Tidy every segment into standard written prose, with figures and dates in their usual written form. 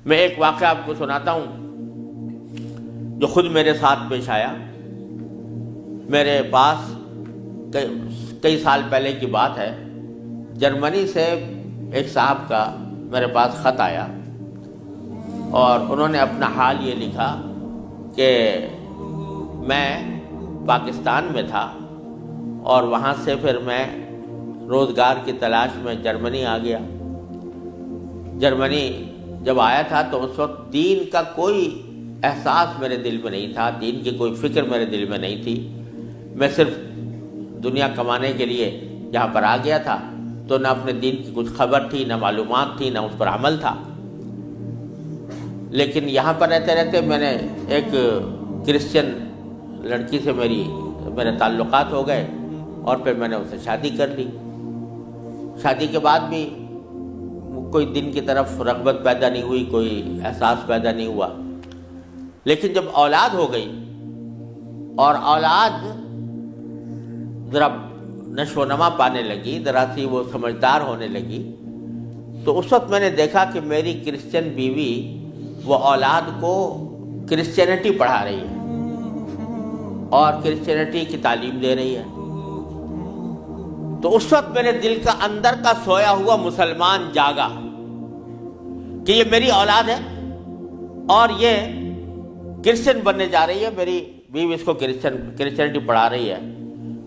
میں ایک واقعہ آپ کو سناتا ہوں جو خود میرے ساتھ پیش آیا۔ میرے پاس کئی سال پہلے کی بات ہے، جرمنی سے ایک صاحب کا میرے پاس خط آیا اور انہوں نے اپنا حال یہ لکھا کہ میں پاکستان میں تھا اور وہاں سے پھر میں روزگار کی تلاش میں جرمنی آ گیا۔ جرمنی جب آیا تھا تو اس وقت دین کا کوئی احساس میرے دل میں نہیں تھا، دین کی کوئی فکر میرے دل میں نہیں تھی۔ میں صرف دنیا کمانے کے لیے جہاں پر آ گیا تھا تو نہ اپنے دین کی کچھ خبر تھی، نہ معلومات تھی، نہ اس پر عمل تھا۔ لیکن یہاں پر رہتے رہتے میں نے ایک کرسچن لڑکی سے میرے تعلقات ہو گئے اور پھر میں نے اسے شادی کر لی۔ شادی کے بعد بھی کوئی دین کی طرف رغبت پیدا نہیں ہوئی، کوئی احساس پیدا نہیں ہوا۔ لیکن جب اولاد ہو گئی اور اولاد ذرا نشو و نما پانے لگی، ذرا سی وہ سمجھدار ہونے لگی، تو اس وقت میں نے دیکھا کہ میری کرسچن بیوی وہ اولاد کو کرسچینٹی پڑھا رہی ہے اور کرسچینٹی کی تعلیم دے رہی ہے۔ تو اس وقت میرے دل کا اندر کا سویا ہوا مسلمان جاگا کہ یہ میری اولاد ہے اور یہ کرسچن بننے جا رہی ہے، میری بیوی اس کو کرسچینٹی پڑھا رہی ہے۔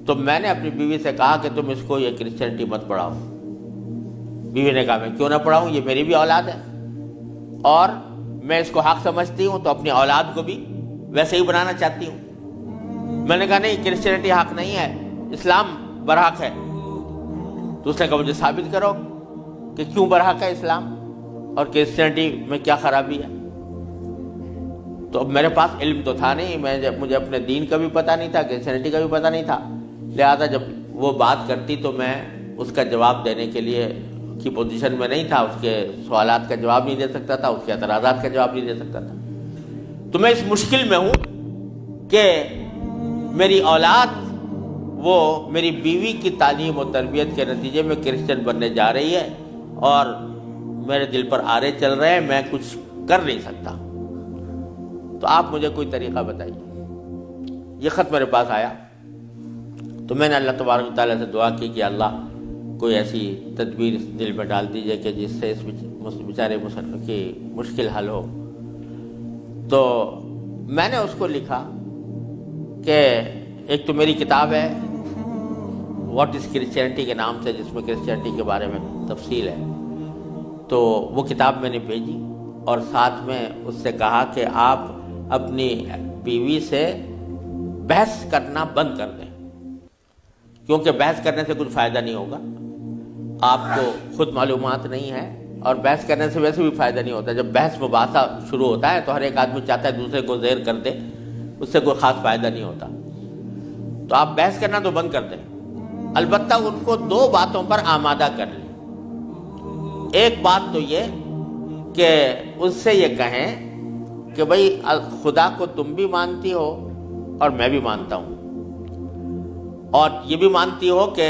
تو میں نے اپنی بیوی سے کہا کہ تم اس کو یہ کرسچینٹی مت پڑھاؤ۔ بیوی نے کہا میں کیوں نہ پڑھاؤں، یہ میری بھی اولاد ہے اور میں اس کو حق سمجھتی ہوں تو اپنی اولاد کو بھی ویسے ہی بنانا چاہتی ہوں۔ میں نے کہا نہیں، کرسچینٹی حق نہیں ہے، اسلام برحق ہے۔ تو اس نے کہا مجھے ثابت کرو کہ کیوں برحق ہے اسلام اور کرسچینٹی میں کیا خرابی ہے۔ تو اب میرے پاس علم تو تھا نہیں، مجھے اپنے دین کا بھی پتہ نہیں تھا، کرسچینٹی کا بھی پتہ نہیں تھا، لہذا جب وہ بات کرتی تو میں اس کا جواب دینے کے لیے کی پوزیشن میں نہیں تھا، اس کے سوالات کا جواب نہیں دے سکتا تھا، اس کے اعتراضات کا جواب نہیں دے سکتا تھا۔ تو میں اس مشکل میں ہوں کہ میری اولاد وہ میری بیوی کی تعلیم و تربیت کے نتیجے میں کرسچن بننے جا رہی ہے اور میرے دل پر آرے چل رہے ہیں، میں کچھ کر نہیں سکتا۔ تو آپ مجھے کوئی طریقہ بتائیے۔ یہ خط میرے پاس آیا تو میں نے اللہ تبارک و تعالیٰ سے دعا کی کہ اللہ کوئی ایسی تدبیر دل میں ڈال دیجئے کہ جس سے اس بیچارے مسلمان کی مشکل حل ہو۔ تو میں نے اس کو لکھا کہ ایک تو میری کتاب ہے واٹ از کرسچینٹی کے نام سے، جس میں کرسچینٹی کے بارے میں تفصیل ہے، تو وہ کتاب میں نے بھیجی اور ساتھ میں اس سے کہا کہ آپ اپنی بیوی سے بحث کرنا بند کر دیں، کیونکہ بحث کرنے سے کچھ فائدہ نہیں ہوگا، آپ کو خود معلومات نہیں ہے اور بحث کرنے سے ویسے بھی فائدہ نہیں ہوتا۔ جب بحث مباحثہ شروع ہوتا ہے تو ہر ایک آدمی چاہتا ہے دوسرے کو زیر کر دے، اس سے کوئی خاص فائدہ نہیں ہوتا۔ تو آپ بحث کرنا تو بند کر دیں، البتہ ان کو دو باتوں پر آمادہ کر لیں۔ ایک بات تو یہ کہ اس سے یہ کہیں کہ بھئی خدا کو تم بھی مانتی ہو اور میں بھی مانتا ہوں، اور یہ بھی مانتی ہو کہ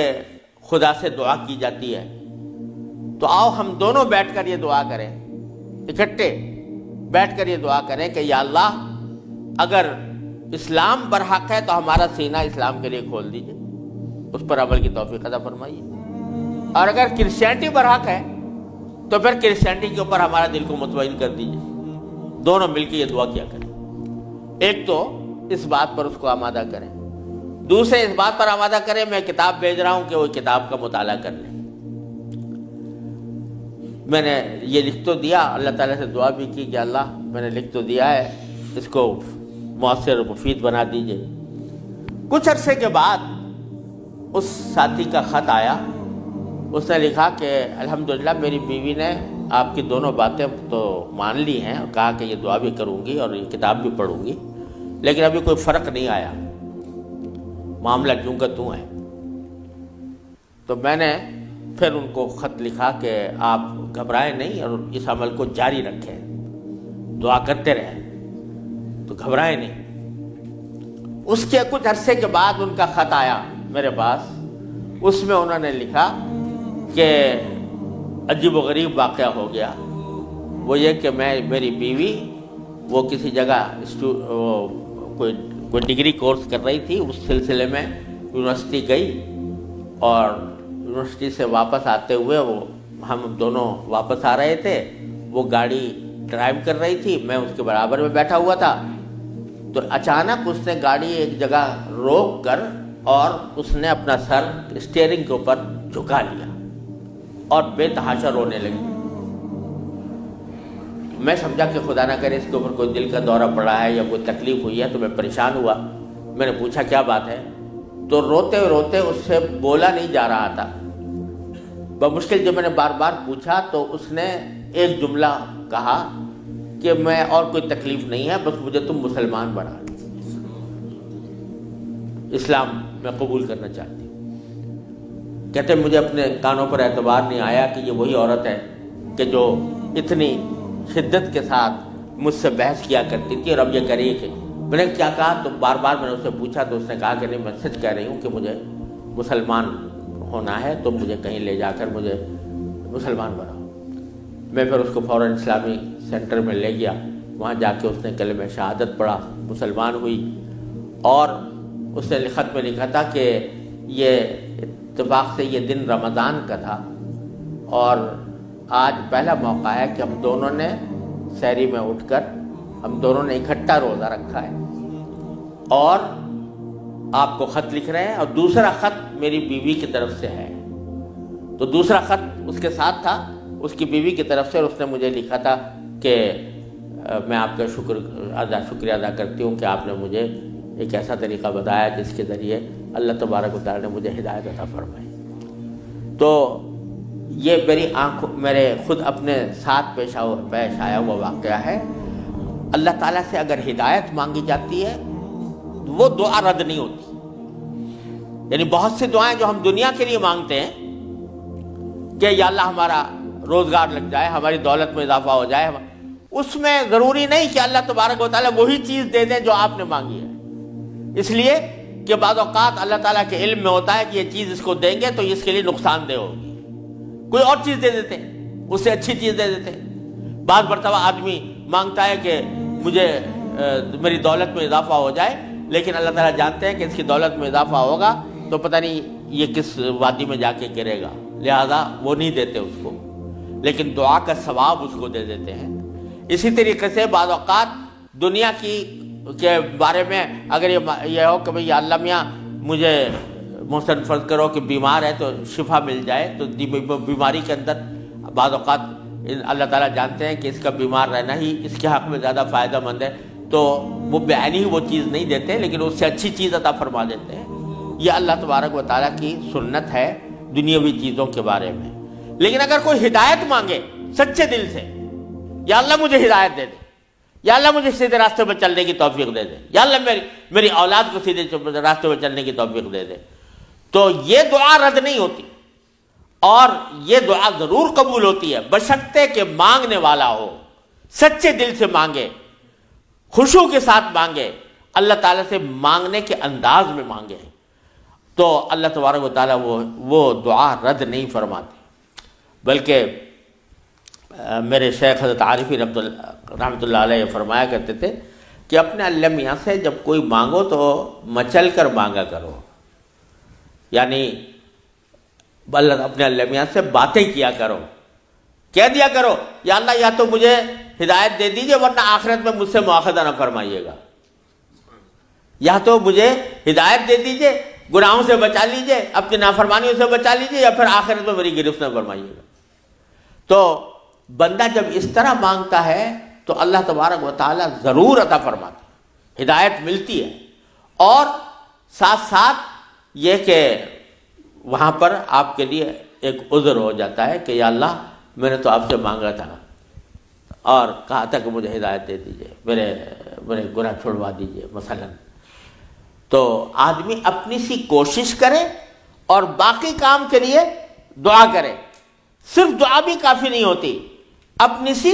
خدا سے دعا کی جاتی ہے، تو آؤ ہم دونوں بیٹھ کر یہ دعا کریں، اکٹھے بیٹھ کر یہ دعا کریں کہ یا اللہ اگر اسلام برحق ہے تو ہمارا سینہ اسلام کے لیے کھول دیجئے، اس پر عمل کی توفیق عطا فرمائیے، اور اگر کرسچینٹی برحق ہے تو پھر کرسچینٹی کے اوپر ہمارا دل کو مطمئن کر دیجئے۔ دونوں مل کے یہ دعا کیا کریں۔ ایک تو اس بات پر اس کو آمادہ کریں، دوسرے اس بات پر آمادہ کریں میں کتاب بھیج رہا ہوں کہ وہ کتاب کا مطالعہ کر لیں۔ میں نے یہ لکھ تو دیا، اللہ تعالیٰ سے دعا بھی کی کہ اللہ میں نے لکھ تو دیا ہے، اس کو مؤثر و مفید بنا دیجئے۔ کچھ عرصے کے بعد اس ساتھی کا خط آیا، اس نے لکھا کہ الحمدللہ میری بیوی نے آپ کی دونوں باتیں تو مان لی ہیں اور کہا کہ یہ دعا بھی کروں گی اور یہ کتاب بھی پڑھوں گی، لیکن ابھی کوئی فرق نہیں آیا، معاملہ جوں کا توں ہے۔ تو میں نے پھر ان کو خط لکھا کہ آپ گھبرائیں نہیں اور اس عمل کو جاری رکھیں، دعا کرتے رہیں، تو گھبرائیں نہیں۔ اس کے کچھ عرصے کے بعد ان کا خط آیا میرے پاس، اس میں انہوں نے لکھا کہ عجیب و غریب واقعہ ہو گیا وہ یہ کہ میری بیوی وہ کسی جگہ کوئی ڈگری کورس کر رہی تھی، اس سلسلے میں یونیورسٹی گئی، اور یونیورسٹی سے واپس آتے ہوئے ہم دونوں واپس آ رہے تھے، وہ گاڑی ڈرائیو کر رہی تھی، میں اس کے برابر میں بیٹھا ہوا تھا، تو اچانک اس نے گاڑی ایک جگہ روک کر اور اس نے اپنا سر اسٹیئرنگ کے اوپر جھکا لیا اور بے تحاشا رونے لگی۔ میں سمجھا کہ خدا نہ کرے اس کے اوپر کوئی دل کا دورہ پڑا ہے یا کوئی تکلیف ہوئی ہے، تو میں پریشان ہوا۔ میں نے پوچھا کیا بات ہے، تو روتے روتے اس سے بولا نہیں جا رہا تھا۔ بمشکل جب میں نے بار بار پوچھا تو اس نے ایک جملہ کہا کہ میں اور کوئی تکلیف نہیں ہے، بس مجھے تم مسلمان بنا دو، اسلام میں قبول کرنا چاہتی ہوں۔ کہتے مجھے اپنے کانوں پر اعتبار نہیں آیا کہ یہ وہی عورت ہے کہ جو اتنی شدت کے ساتھ مجھ سے بحث کیا کرتی تھی، اور اب یہ کری کہ میں نے کیا کہا، تو بار بار میں نے اس سے پوچھا تو اس نے کہا کہ نہیں، میں سچ کہہ رہی ہوں کہ مجھے مسلمان ہونا ہے، تو مجھے کہیں لے جا کر مجھے مسلمان بناؤ۔ میں پھر اس کو فوراً اسلامی سینٹر میں لے گیا، وہاں جا کے اس نے کلمہ شہادت پڑھا، مسلمان ہوئی، اور اس نے خط میں لکھا تھا کہ یہ اتفاق سے یہ دن رمضان کا تھا، اور آج پہلا موقع ہے کہ ہم دونوں نے سحری میں اٹھ کر ہم دونوں نے اکٹھا روزہ رکھا ہے، اور آپ کو خط لکھ رہے ہیں، اور دوسرا خط میری بیوی کی طرف سے ہے۔ تو دوسرا خط اس کے ساتھ تھا اس کی بیوی کی طرف سے، اور اس نے مجھے لکھا تھا کہ میں آپ کا شکریہ ادا کرتی ہوں کہ آپ نے مجھے ایک ایسا طریقہ بتایا جس کے ذریعے اللہ تبارک و تعالیٰ نے مجھے ہدایت عطا فرمائی۔ تو یہ میرے خود اپنے ساتھ پیش آیا ہوا واقعہ ہے۔ اللہ تعالیٰ سے اگر ہدایت مانگی جاتی ہے وہ دعا رد نہیں ہوتی۔ یعنی بہت سی دعائیں جو ہم دنیا کے لیے مانگتے ہیں کہ یا اللہ ہمارا روزگار لگ جائے، ہماری دولت میں اضافہ ہو جائے، اس میں ضروری نہیں کہ اللہ تبارک و تعالیٰ وہی چیز دے دیں جو آپ نے مانگی ہے، اس لیے کہ بعض اوقات اللہ تعالیٰ کے علم میں ہوتا ہے کہ یہ چیز اس کو دیں گے تو اس کے لیے نقصان دہ ہوگی، کوئی اور چیز دے دیتے ہیں، اس سے اچھی چیز دے دیتے ہیں۔ بعض مرتبہ آدمی مانگتا ہے کہ مجھے میری دولت میں اضافہ ہو جائے، لیکن اللہ تعالیٰ جانتے ہیں کہ اس کی دولت میں اضافہ ہوگا تو پتہ نہیں یہ کس وادی میں جا کے گرے گا، لہذا وہ نہیں دیتے اس کو، لیکن دعا کا ثواب اس کو دے دیتے ہیں۔ اسی طریقے سے بعض اوقات دنیا کے بارے میں اگر یہ ہو کہ بھئی یا اللہ میاں مجھے محسن فرض کرو کہ بیمار ہے تو شفا مل جائے، تو بیماری کے اندر بعض اوقات اللہ تعالیٰ جانتے ہیں کہ اس کا بیمار رہنا ہی اس کے حق میں زیادہ فائدہ مند ہے، تو وہ بعینی ہی وہ چیز نہیں دیتے لیکن اس سے اچھی چیز عطا فرما دیتے ہیں۔ یہ اللہ تبارک و تعالیٰ کی سنت ہے دنیاوی چیزوں کے بارے میں۔ لیکن اگر کوئی ہدایت مانگے سچے دل سے، یا اللہ مجھے ہدایت دے دے، یا اللہ مجھے سیدھے راستے پر چلنے کی توفیق دے دے، یا اللہ میری اولاد کو سیدھے راستے پر چلنے کی توفیق دے دے، تو یہ دعا رد نہیں ہوتی، اور یہ دعا ضرور قبول ہوتی ہے بشرطے کہ مانگنے والا ہو، سچے دل سے مانگے، خشوع کے ساتھ مانگے، اللہ تعالیٰ سے مانگنے کے انداز میں مانگے، تو اللہ تبارک و تعالیٰ وہ دعا رد نہیں فرماتے۔ بلکہ میرے شیخ حضرت عارفی رحمۃ اللہ علیہ فرمایا کرتے تھے کہ اپنے اللہ میاں سے جب کوئی مانگو تو مچل کر مانگا کرو، یعنی اپنے اللہ میاں سے باتیں کیا کرو، کہہ دیا کرو یا اللہ یا تو مجھے ہدایت دے دیجئے ورنہ آخرت میں مجھ سے مواخذہ نہ فرمائیے گا، یا تو مجھے ہدایت دے دیجئے، گناہوں سے بچا لیجئے، اپنی نافرمانیوں سے بچا لیجئے، یا پھر آخرت میں میری گرفت نہ فرمائیے گا۔ تو بندہ جب اس طرح مانگتا ہے تو اللہ تبارک و تعالیٰ ضرور عطا فرماتا ہے، ہدایت ملتی ہے، اور ساتھ ساتھ یہ کہ وہاں پر آپ کے لیے ایک عذر ہو جاتا ہے کہ یا اللہ میں نے تو آپ سے مانگا تھا اور کہا تھا کہ مجھے ہدایت دے دیجئے، میرے گناہ چھوڑوا دیجئے مثلا۔ تو آدمی اپنی سی کوشش کرے اور باقی کام کے لیے دعا کرے، صرف دعا بھی کافی نہیں ہوتی، اپنی سی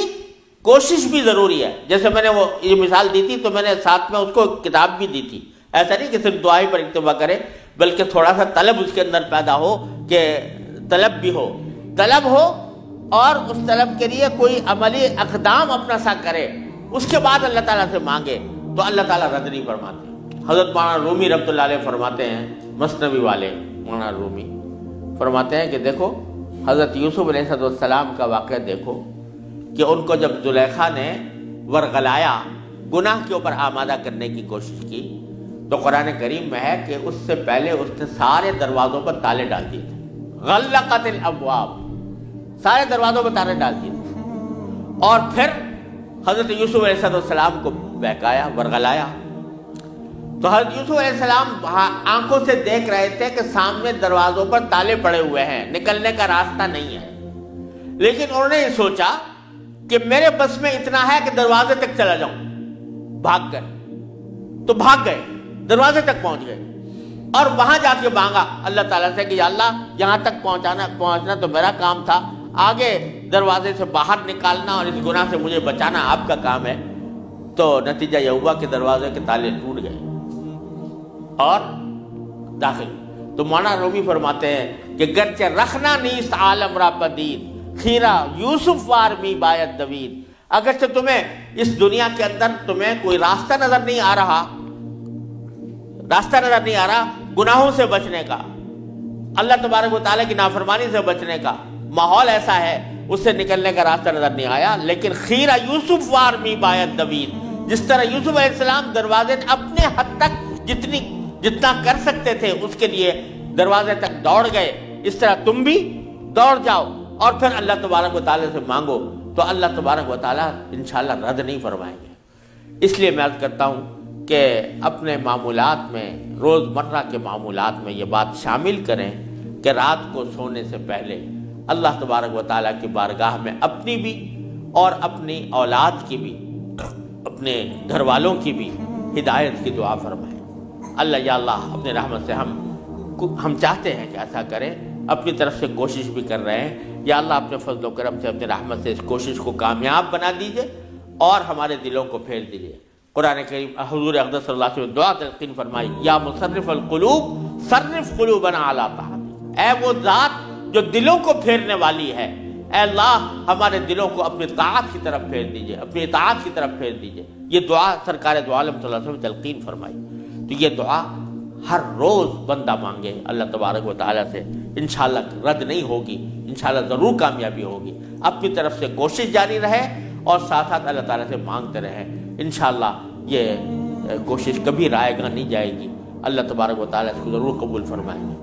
کوشش بھی ضروری ہے۔ جیسے میں نے وہ یہ مثال دی تھی تو میں نے ساتھ میں اس کو کتاب بھی دی تھی، ایسا نہیں کہ صرف دعا ہی پر اکتفا کرے بلکہ تھوڑا سا طلب اس کے اندر پیدا ہو، کہ طلب بھی ہو اور اس طلب کے لیے کوئی عملی اقدام اپنا سا کرے، اس کے بعد اللہ تعالیٰ سے مانگے تو اللہ تعالیٰ رد نہیں فرماتے۔ حضرت مولانا رومی رحمۃ اللہ علیہ فرماتے ہیں، مثنوی والے مولانا رومی فرماتے ہیں کہ دیکھو حضرت یوسف علیہ السلام کا واقعہ دیکھو کہ ان کو جب زلیخا نے ورغلایا، گناہ کے اوپر آمادہ کرنے کی کوشش کی، تو قرآن کریم میں ہے کہ اس سے پہلے اس نے سارے دروازوں پر تالے ڈال دیے تھے، غلقت الابواب، سارے دروازوں پر تالے ڈال دیے تھے، اور پھر حضرت یوسف علیہ السلام کو بہکایا، ورغلایا۔ تو حضرت یوسف علیہ السلام آنکھوں سے دیکھ رہے تھے کہ سامنے دروازوں پر تالے پڑے ہوئے ہیں، نکلنے کا راستہ نہیں ہے، لیکن انہوں نے یہ سوچا کہ میرے بس میں اتنا ہے کہ دروازے تک چلا جاؤں، بھاگ کر، تو بھاگ گئے، دروازے تک پہنچ گئے، اور وہاں جا کے مانگا اللہ تعالیٰ سے کہ یا اللہ یہاں تک پہنچنا تو میرا کام تھا، آگے دروازے سے باہر نکالنا اور اس گناہ سے مجھے بچانا آپ کا کام ہے۔ تو نتیجہ یہ ہوا کہ دروازے کے تالے ٹوٹ گئے اور داخل۔ تو مولانا رومی فرماتے ہیں کہ گرچہ رکھنا نیست عالم را پدید، خیرہ یوسف وار می باید دوید، اگرچہ تمہیں اس دنیا کے اندر تمہیں کوئی راستہ نظر نہیں آ رہا، گناہوں سے بچنے کا، اللہ تبارک و تعالیٰ کی نافرمانی سے بچنے کا ماحول ایسا ہے، اس سے نکلنے کا راستہ نظر نہیں آیا، لیکن خیرہ یوسف وار می باید دوید، جس طرح یوسف علیہ السلام دروازے اپنے حد تک جتنا کر سکتے تھے اس کے لیے دروازے تک دوڑ گئے، اس طرح تم بھی دوڑ جاؤ اور پھر اللہ تبارک و تعالیٰ سے مانگو تو اللہ تبارک و تعالیٰ انشاءاللہ رد نہیں فرمائیں گے۔ اس لیے میں عرض کرتا ہوں کہ اپنے معمولات میں، روزمرہ کے معمولات میں یہ بات شامل کریں کہ رات کو سونے سے پہلے اللہ تبارک و تعالیٰ کی بارگاہ میں اپنی بھی اور اپنی اولاد کی بھی، اپنے گھر والوں کی بھی ہدایت کی دعا فرمائیں۔ اللہ یا اللہ اپنے رحمت سے ہم چاہتے ہیں کہ ایسا کریں، اپنی طرف سے کوشش بھی کر رہے ہیں، یا اللہ اپنے فضل و کرم سے اپنے رحمت سے اس کوشش کو کامیاب بنا دیجئے اور ہمارے دلوں کو پھیر دیجئے۔ قرآن کریم حضور اقدس صلی اللہ علیہ وسلم دعا تلقین فرمائی، یا مصرف القلوب صرف قلوبنا علی طاعتک، اے وہ ذات جو دلوں کو پھیرنے والی ہے، اے اللہ ہمارے دلوں کو اپنی طاعت کی طرف پھیر دیجئے، اپنی اطاعت کی طرف پھیر دیجئے۔ یہ دعا سرکار دو عالم صلی اللہ علیہ وسلم تلقین فرمائی۔ تو یہ دعا ہر روز بندہ مانگے اللہ تبارک و تعالیٰ سے، انشاءاللہ رد نہیں ہوگی، انشاءاللہ ضرور کامیابی ہوگی۔ اپنی طرف سے کوشش جاری رہے اور ساتھ ساتھ اللہ تعالیٰ سے مانگتے رہیں، انشاءاللہ یہ کوشش کبھی رائے گاہ نہیں جائے گی، اللہ تبارک و تعالیٰ اس کو ضرور قبول فرمائیں گے۔